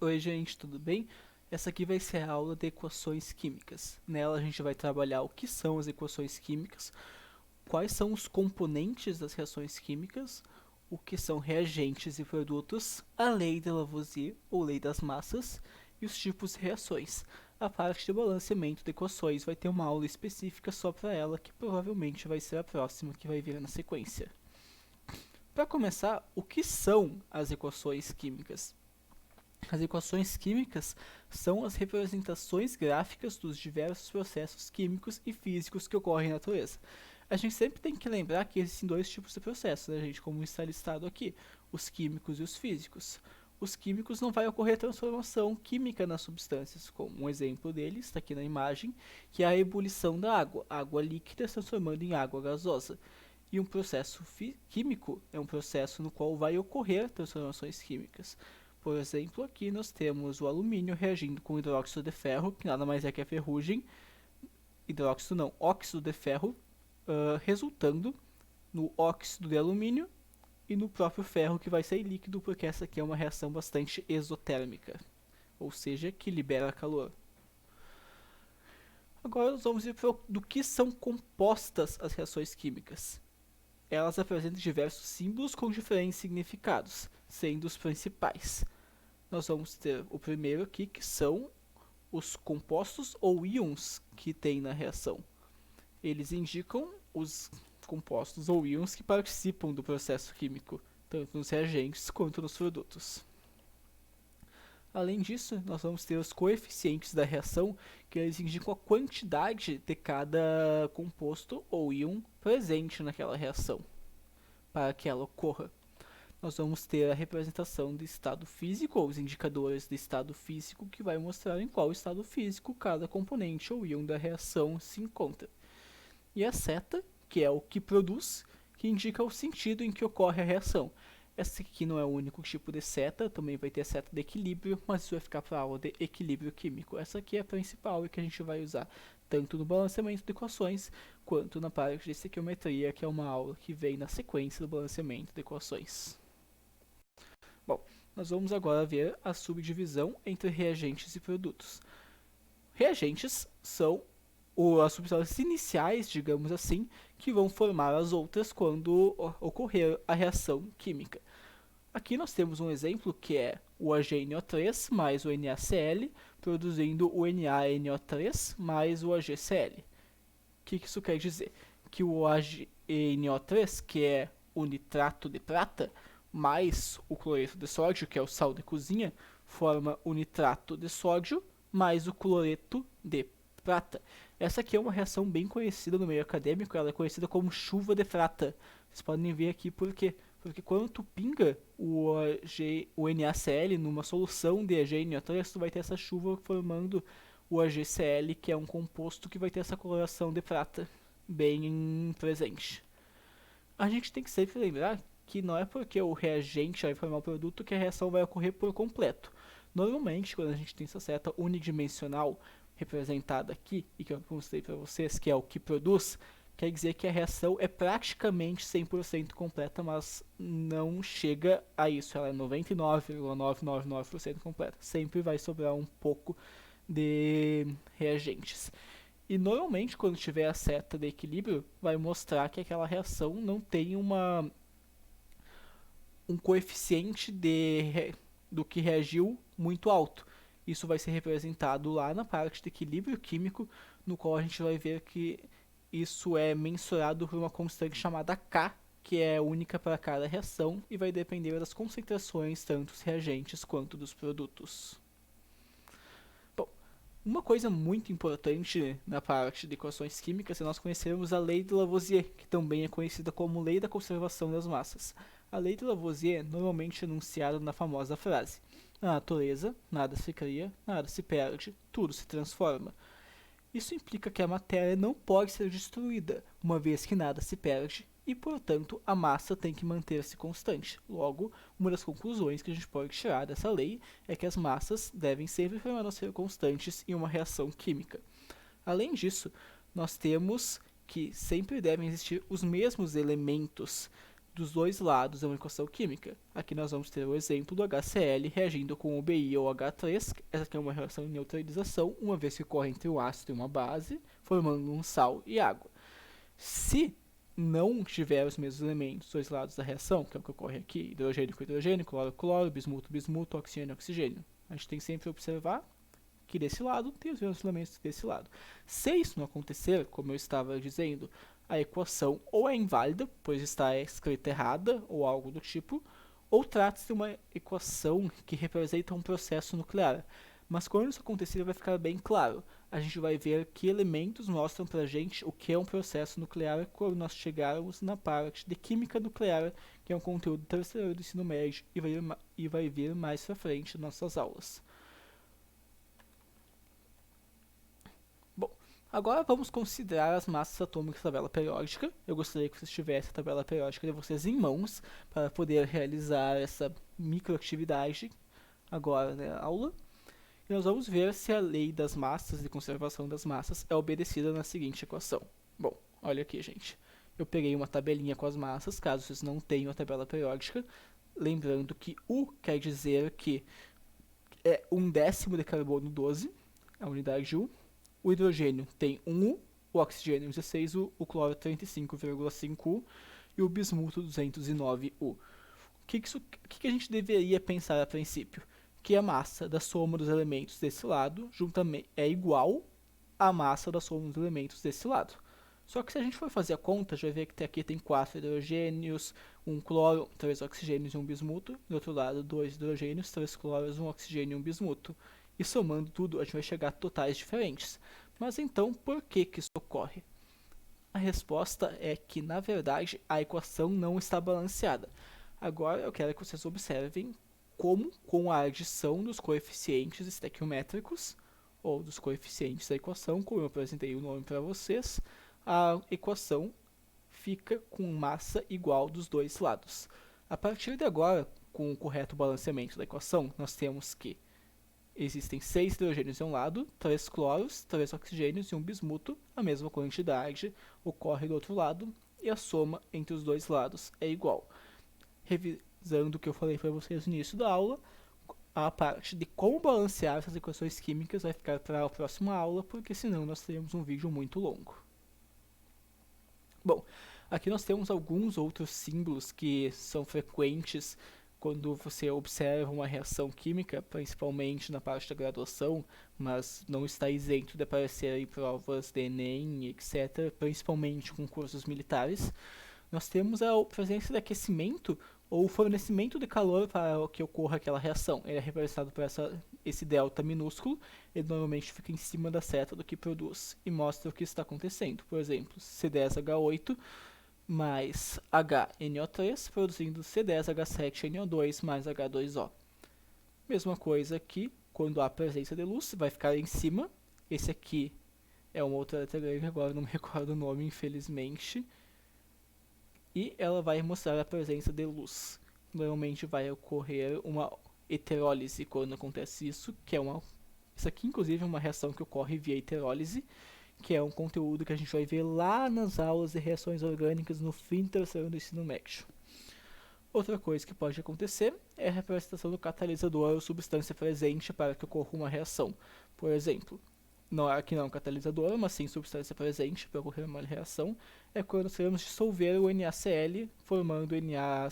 Oi, gente, tudo bem? Essa aqui vai ser a aula de equações químicas. Nela a gente vai trabalhar o que são as equações químicas, quais são os componentes das reações químicas, o que são reagentes e produtos, a lei de Lavoisier ou lei das massas e os tipos de reações. A parte de balanceamento de equações vai ter uma aula específica só para ela, que provavelmente vai ser a próxima que vai vir na sequência. Para começar, o que são as equações químicas? As equações químicas são as representações gráficas dos diversos processos químicos e físicos que ocorrem na natureza. A gente sempre tem que lembrar que existem dois tipos de processos, né, gente? Como está listado aqui, os químicos e os físicos. Os químicos não vai ocorrer transformação química nas substâncias, como um exemplo deles está aqui na imagem, que é a ebulição da água, água líquida se transformando em água gasosa. E um processo químico é um processo no qual vai ocorrer transformações químicas. Por exemplo, aqui nós temos o alumínio reagindo com hidróxido de ferro, que nada mais é que a ferrugem, hidróxido não, óxido de ferro, resultando no óxido de alumínio e no próprio ferro que vai sair líquido, porque essa aqui é uma reação bastante exotérmica, ou seja, que libera calor. Agora nós vamos ver do que são compostas as reações químicas. Elas apresentam diversos símbolos com diferentes significados, sendo os principais. Nós vamos ter o primeiro aqui, que são os compostos ou íons que tem na reação. Eles indicam os compostos ou íons que participam do processo químico, tanto nos reagentes quanto nos produtos. Além disso, nós vamos ter os coeficientes da reação, que eles indicam a quantidade de cada composto ou íon presente naquela reação, para que ela ocorra. Nós vamos ter a representação do estado físico, ou os indicadores do estado físico, que vai mostrar em qual estado físico cada componente ou íon da reação se encontra. E a seta, que é o que produz, que indica o sentido em que ocorre a reação. Essa aqui não é o único tipo de seta, também vai ter a seta de equilíbrio, mas isso vai ficar para a aula de equilíbrio químico. Essa aqui é a principal e que a gente vai usar tanto no balanceamento de equações, quanto na parte de estequiometria, que é uma aula que vem na sequência do balanceamento de equações. Bom, nós vamos agora ver a subdivisão entre reagentes e produtos. Reagentes são as substâncias iniciais, digamos assim, que vão formar as outras quando ocorrer a reação química. Aqui nós temos um exemplo que é o AgNO3 mais o NaCl, produzindo o NaNO3 mais o AgCl. O que isso quer dizer? Que o AgNO3, que é o nitrato de prata, mais o cloreto de sódio, que é o sal de cozinha, forma o nitrato de sódio mais o cloreto de prata. Essa aqui é uma reação bem conhecida no meio acadêmico, ela é conhecida como chuva de prata. Vocês podem ver aqui por quê? Porque quando tu pinga o NaCl numa solução de AgNO3, tu vai ter essa chuva formando o AgCl, que é um composto que vai ter essa coloração de prata bem presente. A gente tem que sempre lembrar que não é porque o reagente vai formar o produto que a reação vai ocorrer por completo. Normalmente, quando a gente tem essa seta unidimensional representada aqui, e que eu mostrei para vocês, que é o que produz, quer dizer que a reação é praticamente 100% completa, mas não chega a isso. Ela é 99,999% completa. Sempre vai sobrar um pouco de reagentes. E normalmente, quando tiver a seta de equilíbrio, vai mostrar que aquela reação não tem um coeficiente do que reagiu muito alto. Isso vai ser representado lá na parte de equilíbrio químico, no qual a gente vai ver que isso é mensurado por uma constante chamada K, que é única para cada reação e vai depender das concentrações tanto dos reagentes quanto dos produtos. Bom, uma coisa muito importante na parte de equações químicas é nós conhecermos a lei de Lavoisier, que também é conhecida como lei da conservação das massas. A lei de Lavoisier normalmente é enunciada na famosa frase: na natureza, nada se cria, nada se perde, tudo se transforma. Isso implica que a matéria não pode ser destruída, uma vez que nada se perde, e portanto a massa tem que manter-se constante. Logo, uma das conclusões que a gente pode tirar dessa lei é que as massas devem sempre permanecer constantes em uma reação química. Além disso, nós temos que sempre devem existir os mesmos elementos dos dois lados é uma equação química. Aqui nós vamos ter o exemplo do HCl reagindo com o BI ou H3. Essa aqui é uma reação de neutralização, uma vez que ocorre entre um ácido e uma base, formando um sal e água. Se não tiver os mesmos elementos dos dois lados da reação, que é o que ocorre aqui, hidrogênio com hidrogênio, cloro com cloro, bismuto, bismuto, oxigênio, oxigênio. A gente tem sempre que observar que desse lado tem os mesmos elementos desse lado. Se isso não acontecer, como eu estava dizendo, a equação ou é inválida, pois está escrita errada, ou algo do tipo, ou trata-se de uma equação que representa um processo nuclear. Mas quando isso acontecer, vai ficar bem claro. A gente vai ver que elementos mostram pra gente o que é um processo nuclear quando nós chegarmos na parte de química nuclear, que é um conteúdo terceiro do ensino médio e vai vir mais pra frente nas nossas aulas. Bom, agora vamos considerar as massas atômicas da tabela periódica. Eu gostaria que vocês tivessem a tabela periódica de vocês em mãos para poder realizar essa microatividade agora na aula. E nós vamos ver se a lei das massas e conservação das massas é obedecida na seguinte equação. Bom, olha aqui, gente. Eu peguei uma tabelinha com as massas, caso vocês não tenham a tabela periódica. Lembrando que U quer dizer que é 1/10 de carbono 12, a unidade de U. O hidrogênio tem 1U, o oxigênio 16U, o cloro 35,5U e o bismuto 209U. O que a gente deveria pensar a princípio? Que a massa da soma dos elementos desse lado juntamente é igual à massa da soma dos elementos desse lado. Só que se a gente for fazer a conta, já vai ver que aqui tem 4 hidrogênios, 1 cloro, 3 oxigênios e 1 bismuto. Do outro lado, 2 hidrogênios, 3 cloros, 1 oxigênio e 1 bismuto. E somando tudo, a gente vai chegar a totais diferentes. Mas então, por que isso ocorre? A resposta é que, na verdade, a equação não está balanceada. Agora eu quero que vocês observem como, com a adição dos coeficientes estequiométricos, ou dos coeficientes da equação, como eu apresentei o nome para vocês, a equação fica com massa igual dos dois lados. A partir de agora, com o correto balanceamento da equação, nós temos que existem 6 hidrogênios em um lado, 3 cloros, 3 oxigênios e 1 bismuto, a mesma quantidade ocorre do outro lado, e a soma entre os dois lados é igual. Revisando o que eu falei para vocês no início da aula, a parte de como balancear essas equações químicas vai ficar para a próxima aula, porque senão nós teríamos um vídeo muito longo. Bom, aqui nós temos alguns outros símbolos que são frequentes quando você observa uma reação química, principalmente na parte da graduação, mas não está isento de aparecer em provas de Enem, etc., principalmente com cursos militares. Nós temos a presença de aquecimento ou fornecimento de calor para que ocorra aquela reação. Ele é representado por esse delta minúsculo, ele normalmente fica em cima da seta do que produz e mostra o que está acontecendo. Por exemplo, C10H8 mais HNO3 produzindo C10H7NO2 mais H2O. Mesma coisa aqui, quando há presença de luz, vai ficar em cima. Esse aqui é uma outra letra grega, agora não me recordo o nome, infelizmente. E ela vai mostrar a presença de luz. Normalmente vai ocorrer uma heterólise quando acontece isso, que é isso aqui inclusive é uma reação que ocorre via heterólise, que é um conteúdo que a gente vai ver lá nas aulas de reações orgânicas no fim do terceiro do ensino médio. Outra coisa que pode acontecer é a representação do catalisador ou substância presente para que ocorra uma reação. Por exemplo, aqui não é um catalisador, mas sim substância presente para ocorrer uma reação, é quando nós queremos dissolver o NaCl formando Na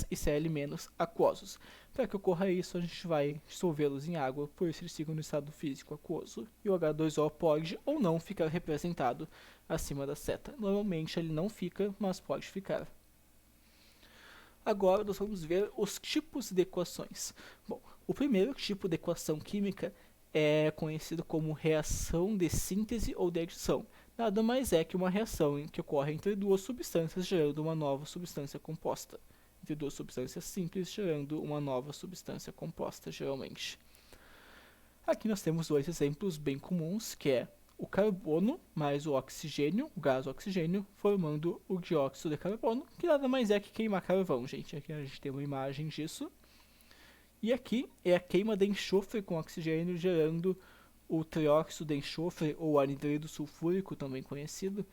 e Cl- aquosos. Para que ocorra isso, a gente vai dissolvê-los em água, por isso eles ficam no estado físico aquoso. E o H2O pode ou não ficar representado acima da seta. Normalmente ele não fica, mas pode ficar. Agora nós vamos ver os tipos de equações. Bom, o primeiro tipo de equação química é conhecido como reação de síntese ou de adição. Nada mais é que uma reação que ocorre entre duas substâncias gerando uma nova substância composta. Entre duas substâncias simples gerando uma nova substância composta, geralmente. Aqui nós temos dois exemplos bem comuns, que é o carbono mais o oxigênio, o gás oxigênio, formando o dióxido de carbono, que nada mais é que queimar carvão, gente. Aqui a gente tem uma imagem disso. E aqui é a queima de enxofre com oxigênio, gerando o trióxido de enxofre, ou anidrido sulfúrico, também conhecido,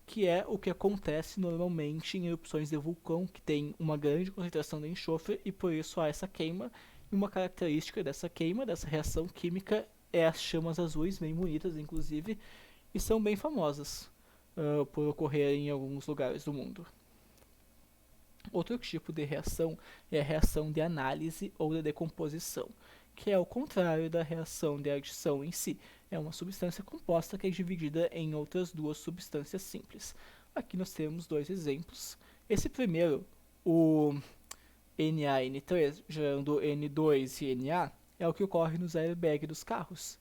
que é o que acontece normalmente em erupções de vulcão, que tem uma grande concentração de enxofre e por isso há essa queima. E uma característica dessa queima, dessa reação química, é as chamas azuis, bem bonitas inclusive, e são bem famosas por ocorrer em alguns lugares do mundo. Outro tipo de reação é a reação de análise ou de decomposição, que é o contrário da reação de adição em si. É uma substância composta que é dividida em outras duas substâncias simples. Aqui nós temos dois exemplos. Esse primeiro, o NaN3 gerando N2 e Na, é o que ocorre nos airbags dos carros.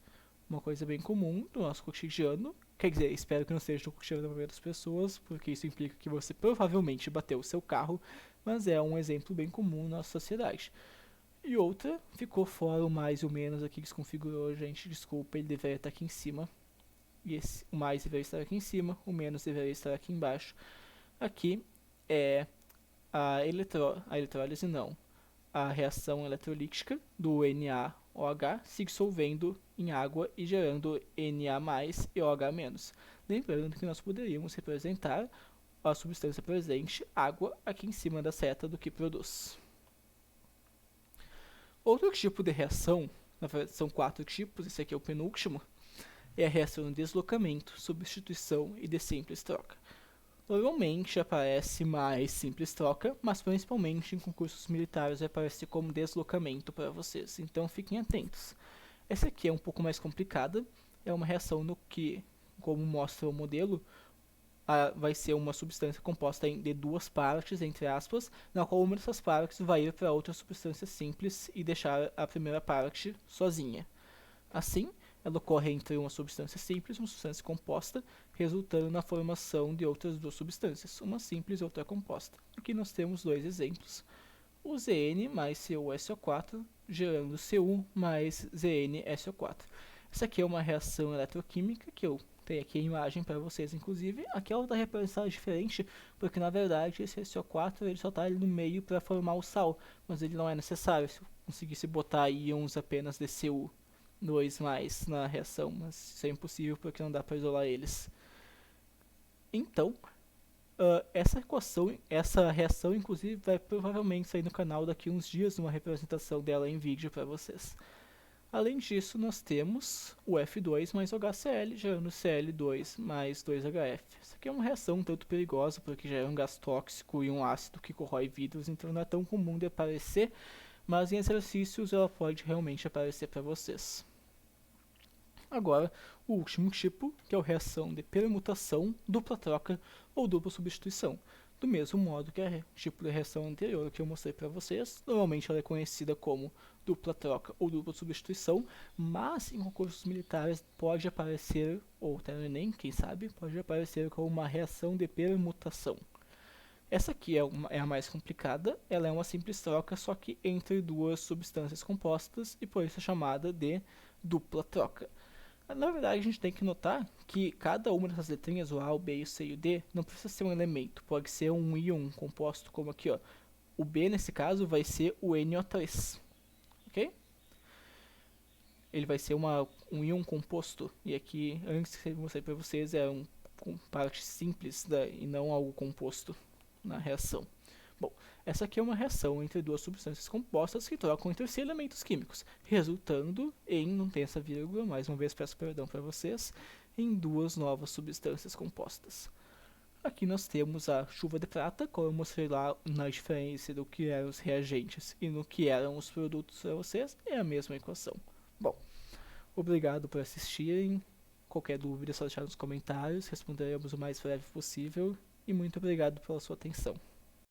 Uma coisa bem comum do nosso cotidiano. Quer dizer, espero que não seja no cotidiano da maioria das pessoas, porque isso implica que você provavelmente bateu o seu carro, mas é um exemplo bem comum na nossa sociedade. E outra, ficou fora o mais e o menos aqui, desconfigurou, gente, desculpa, ele deveria estar aqui em cima. E o mais deveria estar aqui em cima, o menos deveria estar aqui embaixo. Aqui é a eletrólise não, a reação eletrolítica do NaOH se dissolvendo em água e gerando Na+, e OH-. Lembrando que nós poderíamos representar a substância presente, água, aqui em cima da seta do que produz. Outro tipo de reação, na verdade são 4 tipos, esse aqui é o penúltimo, é a reação de deslocamento, substituição e de simples troca. Normalmente aparece mais simples troca, mas principalmente em concursos militares vai aparecer como deslocamento para vocês, então fiquem atentos. Essa aqui é um pouco mais complicada, é uma reação no que, como mostra o modelo, vai ser uma substância composta de duas partes, entre aspas, na qual uma dessas partes vai ir para outra substância simples e deixar a primeira parte sozinha. Assim, ela ocorre entre uma substância simples e uma substância composta, resultando na formação de outras duas substâncias, uma simples e outra composta. Aqui nós temos dois exemplos. O Zn mais CuSO4 gerando Cu mais ZnSO4. Essa aqui é uma reação eletroquímica que eu tenho aqui a imagem para vocês, inclusive. Aqui ela está representada diferente, porque na verdade esse SO4 ele só está ali no meio para formar o sal, mas ele não é necessário se eu conseguisse botar íons apenas de Cu2+ na reação, mas isso é impossível porque não dá para isolar eles. Então, essa reação inclusive vai provavelmente sair no canal daqui a uns dias, uma representação dela em vídeo para vocês. Além disso, nós temos o F2 mais o HCl, gerando Cl2 mais 2HF. Isso aqui é uma reação um tanto perigosa, porque já é um gás tóxico e um ácido que corrói vidros, então não é tão comum de aparecer, mas em exercícios ela pode realmente aparecer para vocês. Agora, o último tipo, que é a reação de permutação, dupla troca ou dupla substituição. Do mesmo modo que a tipo de reação anterior que eu mostrei para vocês, normalmente ela é conhecida como dupla troca ou dupla substituição, mas em concursos militares pode aparecer, ou até no Enem, quem sabe, pode aparecer como uma reação de permutação. Essa aqui é a mais complicada, ela é uma simples troca, só que entre duas substâncias compostas, e por isso é chamada de dupla troca. Na verdade, a gente tem que notar que cada uma dessas letrinhas, o A, o B, o C e o D, não precisa ser um elemento, pode ser um íon composto, como aqui, ó. O B, nesse caso, vai ser o NO3, ok? Ele vai ser um íon composto, e aqui, antes que eu mostrei para vocês, é parte simples e não algo composto na reação. Bom, essa aqui é uma reação entre duas substâncias compostas que trocam entre si elementos químicos, resultando em, não tem essa vírgula, mais uma vez peço perdão para vocês, em duas novas substâncias compostas. Aqui nós temos a chuva de prata, como eu mostrei lá na diferença do que eram os reagentes e no que eram os produtos para vocês, é a mesma equação. Bom, obrigado por assistirem, qualquer dúvida é só deixar nos comentários, responderemos o mais breve possível, e muito obrigado pela sua atenção.